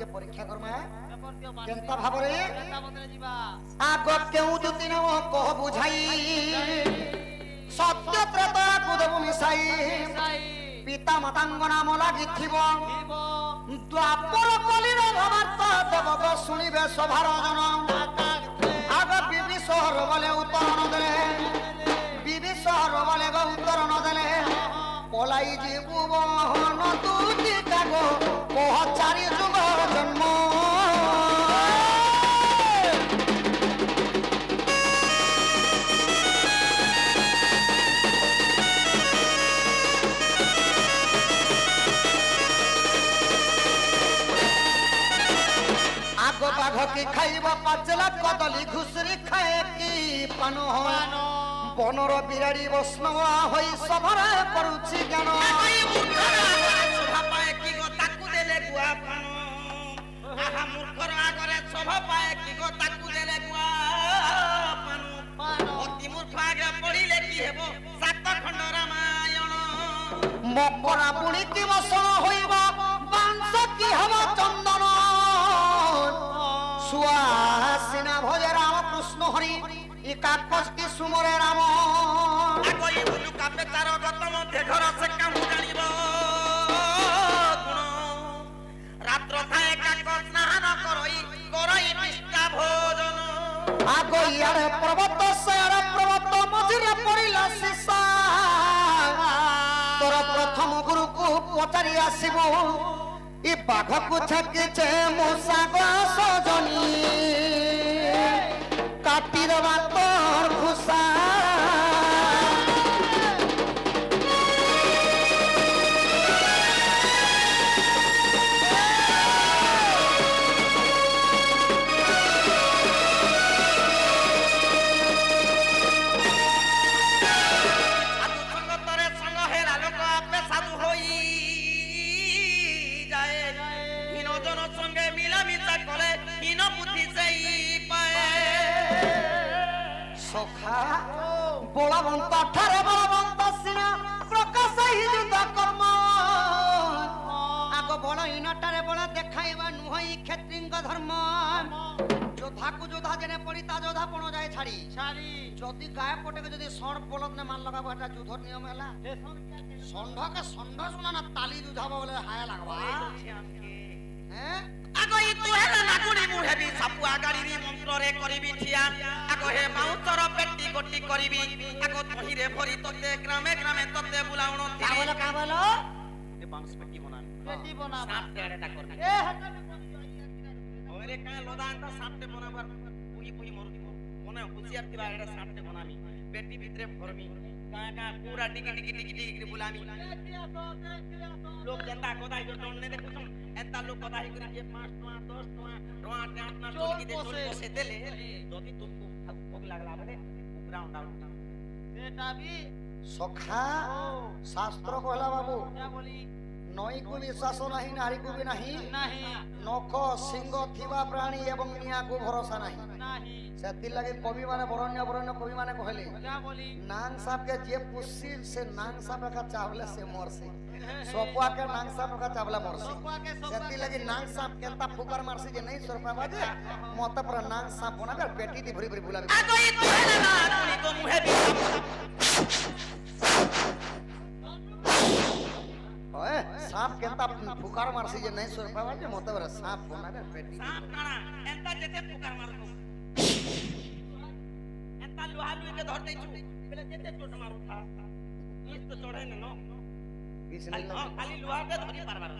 ଟିକେ পরীক্ষা করমা কেনতা ভাবরে আগ কেউ যদি ন কহ বুঝাই সত্য ত্রেতাକୁ দেবু মিশাই পিতা মাতাঙ্গ নাম লাগিথিব দ্বাপর কলির ভাবার্থ দেবগ শুনিবে সভার জন আগ বিবিসহর বলে উত্তর নদেলে বিবিসহর বলে উত্তর নদেলে পলাই জীবু বহন দুটি কাগ কহ চারি যুগ জন্ম আগ বাঘ কি খাইব পাচলা কদলি ঘুষরি খায় কি পান বনর বিরাড়ি বৈষ্ণব হই সভরা করুছি জ্ঞান শোভা পায় কি গো তাকু দেলে গুয়া পান আহা মূর্খর আগরে শোভা পায় কি গো তাকু দেলে গুয়া পান অতি মূর্খ আগে পড়িলে কি হেব সাত খণ্ড রামায়ণ মকরা পুনি কি বসন হইব বাংশ কি হব চন্দন সুয়াসিনা ভজে রাম কৃষ্ণ হরি ই কাকস কি সুমরে রাম আগই বুলু কাপে তার গত মধ্যে ঘর সে কাম জানিব গুণ রাত্র থায়ে কাকস স্নান করই করই নিষ্ঠা ভোজন আগ ইয়ারে পর্বত সয়ারে পর্বত মঝিরে পড়িলা শিশা তোর প্রথম গুরুকু পচারি আসিব ই বাঘকু ছাকিছে মূষাগ সজনী কাটি দেবা তোর খুসা সাধু সঙ্গতরে সঙ্গ হেরা লোক আপে সাধু হই যায় হীনজন সঙ্গে মিলামিশা করে হীন বুদ্ধি সেই পায় সখা বলবন্ত ঠারে বলবন্ত সিনা প্রকাশ হিজুত কর্ম আগ বল ইনটারে বল দেখাইবা নুহই ক্ষেত্রিঙ্গ ধর্ম যোধাকু যোধা জেনে পড়িতা যোধা পণ যায় ছাড়ি যদি গায়ে পটেকে যদি ষড় বলদ নে মান লগাবো এটা যুদ্ধর নিয়ম হেলা ষণ্ঢকে ষণ্ঢ শোনা না তালি যুধাবো বলে হায়া লাগবা হ্যাঁ আগই তু হেলা নাগুনি মুহেবি সাপু আগাড়ি মন্ত্রে করিবি ঠিয়া আগ হে মাউতর পেটি গটি করিবি আগ তহিরে ভরি ততে গ্রামে গ্রামে ততে বুলাউন কা বলো এ বাংশ পেটি বনাবি সাপ তেড়েটা করবি ওরে কা লদানটা সাপতে বনাবার পুই পুই মরু দিব মনে হুঁশিয়ার দিবা এটা সাপতে বনামি পেটি ভিতরে ভরমি কা কা পুরা টিকি টিকি টিকি টিকি বুলামি লোক যেটা কথা হিজো টন্নে দেখুছুন এন্তা লোক কথা হি করি যে 5 টাকা 10 টাকা রোয়া টাট না চলকি দে চল বসে দেলে যদি তুমকু ভোগ লাগলা বলে গ্রাউন্ড আউট সেটা भी সখা শাস্ত্র কহলা বাবু নଈକୁ ବିଶ୍ୱାସ ନାହିଁ ନାରୀକୁ ବି ନାହିଁ ନଖ ସିଂହ ଥିବା ପ୍ରାଣୀ ଏବଂ ନିଆଁକୁ ଭରସା ନାହିଁ ସେଥିଲାଗି କବି ମାନେ ବରଣ୍ୟ ବରଣ୍ୟ କବି ମାନେ କହିଲେ ନାଙ୍ଗ ସାପକେ ଯିଏ ପୁଷି ସେ ନାଙ୍ଗ ସାପ ଏକା ଚାବଲେ ସେ ମରସି ସପୁଆକେ ନାଙ୍ଗ ସାପ ଏକା ଚାବଲେ ମରସି ସେଥିଲାଗି ନାଙ୍ଗ ସାପ କେନ୍ତା ଫୁକାର ମାରସି ଯେ ନେଇ ସରପା ବାଜେ ମତେ ପୁରା ନାଙ୍ଗ ସାପ ବନାବେ ପେଟି ଦି ଭରି ଭରି ବୁଲାବେ আগই তু হেলা না তুই তো মুহে বি ओए सांप केंता फुकार मारसी जे नहीं सुन पावा जे मते बरे सांप बनाबे पेटी सांप काना एंता जेते फुकार मारतो एंता लोहा लुई के धर देछु पहले जेते चोट मारू था नीच तो चढ़े न बीस नहीं हां खाली लोहा के धरी पारबार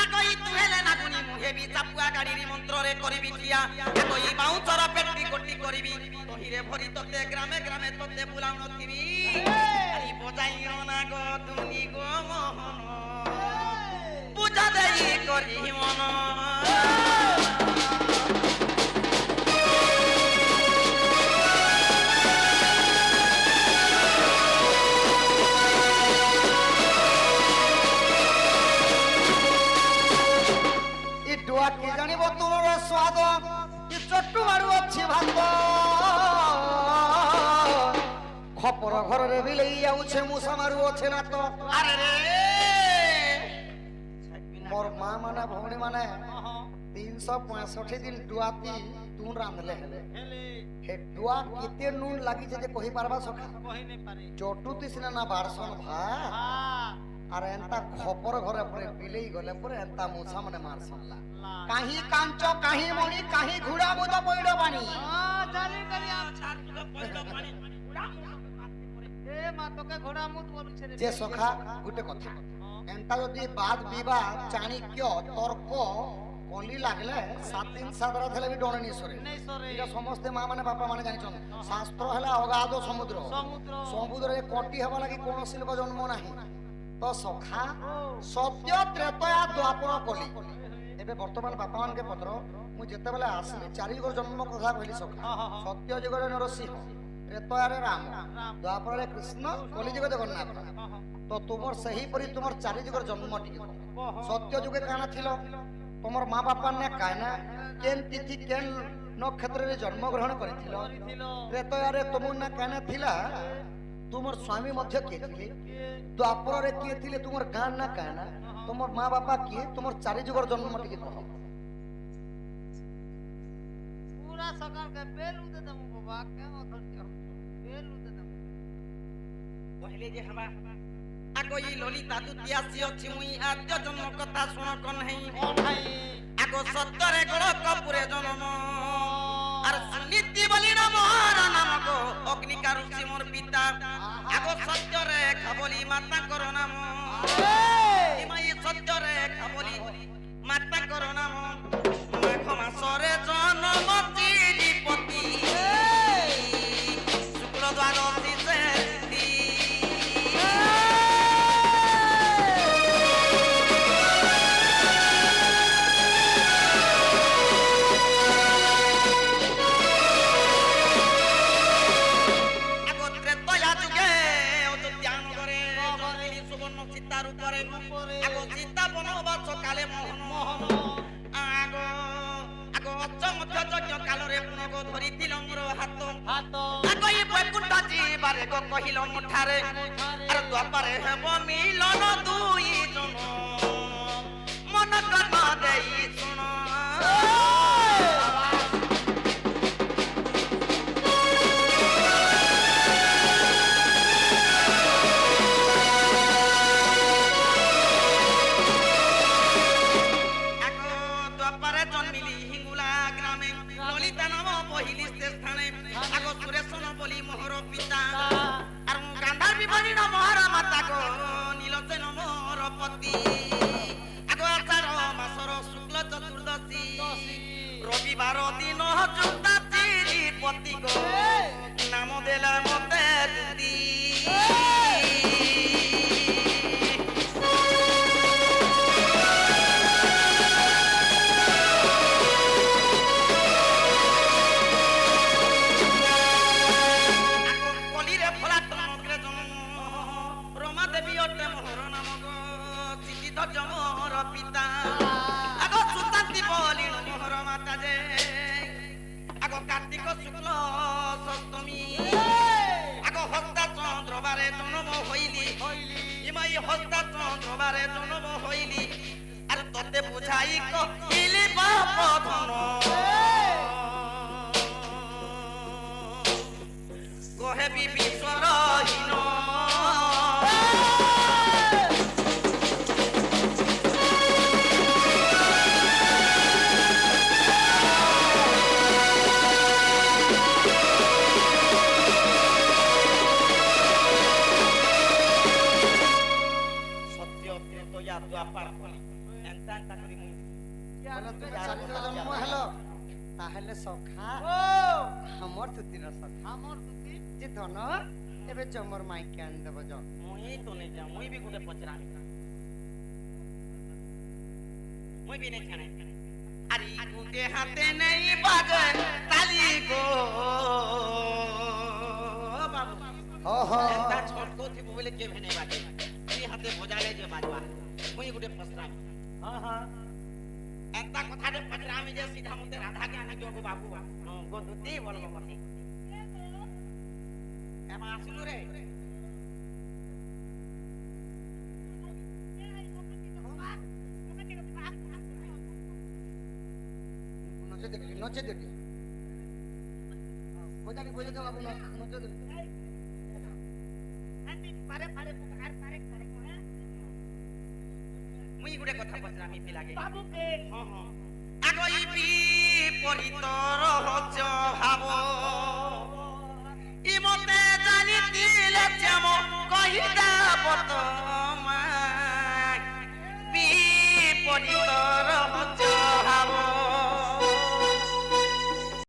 আগই তু হেলা না গুনি মুহে বি চাপুয়া গাড়ির মন্ত্রে করিবি ঠিয়া আগই বাউচর পেটি গটি করিবি তহিরে ভরি ততে গ্রামে গ্রামে ততে বুলাউন থিবি আই বজাইও না গো দুনি গো মোহন পূজা দেই করি মন इ डुआ के जानिबो तोर स्वाद इ चट्टू मारू अछि भात खपर घर रे बिलई आउछे मुसा मारू अछि ना तो अरे रे মোর মা মানে ভৌণী মানে 365 দিন ডুয়াতি তুন রাঁধলে হেলে হে ডুয়া কেতে নুন লাগিছে যে কহি পারবা সখা চটুতি সিনা না বারসন ভা আর এন্তা খপর ঘরে পরে বিলেই গলে পরে এন্তা মুছা মানে মারসনলা কাহি কাঞ্চ কাহি মণি কাহি ঘুড়া বুদ পইড় বাণী যে সখা গুটে কথা এন্তা যদি বাদ বিবাদ চাণিক্য তর্ক কলি লাগলে 7 দিন 7 রাত হেলে বি ডরে নি সরে এটা সমস্ত মা মানে বাপা মানে জানিছন শাস্ত্র হেলা অগাধ সমুদ্র সমুদ্রে কটি হবা লাগি কোন শিল্প জন্ম নাহি তো সখা সত্য ত্রেতয়া দ্বাপর কলি এবে বর্তমান বাপা মানকে পত্র মু যেতেবেলে আসলি 4 যুগর জন্ম কথা কইলি সখা সত্য যুগরে নরসিংহ ত্রেতয়ারে রাম দ্বাপরে কৃষ্ণ কলি যুগে জগন্নাথ তো তোমার সেই পরি তোমার 4 যুগর জন্ম টিকে সত্য যুগে কানা ছিল তোমার মা বাপা নে কায়না কেন তিথি কেন নক্ষত্রে জন্মগ্রহণ করেছিল ত্রেতয়ারে তোমার না কায়না থিলা তোমার স্বামী মধ্যে কে ଥିଲେ দ্বাপরে কে ଥିଲେ তোমার গান না কায়না তোমার মা বাপা কে তোমার 4 যুগর জন্ম টিকে কহ पूरा सकाळ के बेल उदे दम बाबा के अधर बेल उदे दम पहले जे हवा आगो ई ललिता दुतिया सी अछि मुई आद्य जन्म कथा सुन कन हई आगो सत्तरे गळ कपुरे जन्म আর সুনীতি বলি মোর নাম গো অগ্নিকা ঋষি মোর পিতা আগো সত্য রেখা বলি মাতা কর নাম ইমাই সত্য রেখা বলি মাতা কর নাম মাঘ মাসরে জন্ম চিলিপতি শুক্ল দ্বাদশী সেতি কহিল মুঠারে আর দ্বাপারে হেব মিলন দুই জন মন কর্ম দেই শুন দ্বাপারে জন্মিলি হিঙ্গুলা গ্রামে ললিতা নাম পহিলি স্থানে আগ সুরেশন বলি মোহর পিতা আর গান্ধার বিবরী মোহর মাতা গো নীলসেন মোহর পতি আগ আষাঢ় মাসর শুক্ল চতুর্দশী রবিবার দিন যুক্তা চিরিপতি গো নাম দেলা মতে দুতি পিতা আগ সুতান্তি বলি মোহর মাতা যে আগ কার্তিক শুক্ল সপ্তমী আগ হস্তা চন্দ্রবারে জন্ম হইলি ইমাই হস্তা চন্দ্রবারে জন্ম হইলি আর তোতে বুঝাই কহিলি বাপ ধন কহেবি বিশ্বরহীন তাহলে সখা আমার তুতির সখা हमर दुती যে ধন এবে জমর মাইকে আনি দেব জ মুই তো নেই যা মুই বি গুটে পচরামি মুই বি নেই ছানে আরে গুটে হাতে নেই বাজে তালি গো বাবু হ হ একটা ছোটকো থি বলে কে ভেনে বাজে এই হাতে বজালে যে বাজবা মুই গুটে পচরামি হ্যাঁ হ্যাঁ একটা কথাতে পচরামি যে সিধা মতে রাধা কে আনি গো বাবু গো দুতি বলবো মতে এমা আসলু রে নচে দেখি বোঝাতে বাবু নচে দেখি মুই গুটে কথা পচরামি পিলাগে বাবুকে হ্যাঁ হ্যাঁ আগই বিপরীত রহস্য ভাব ইমতে জানিতিলে যেম কহিদা বর্তমান বিপরীত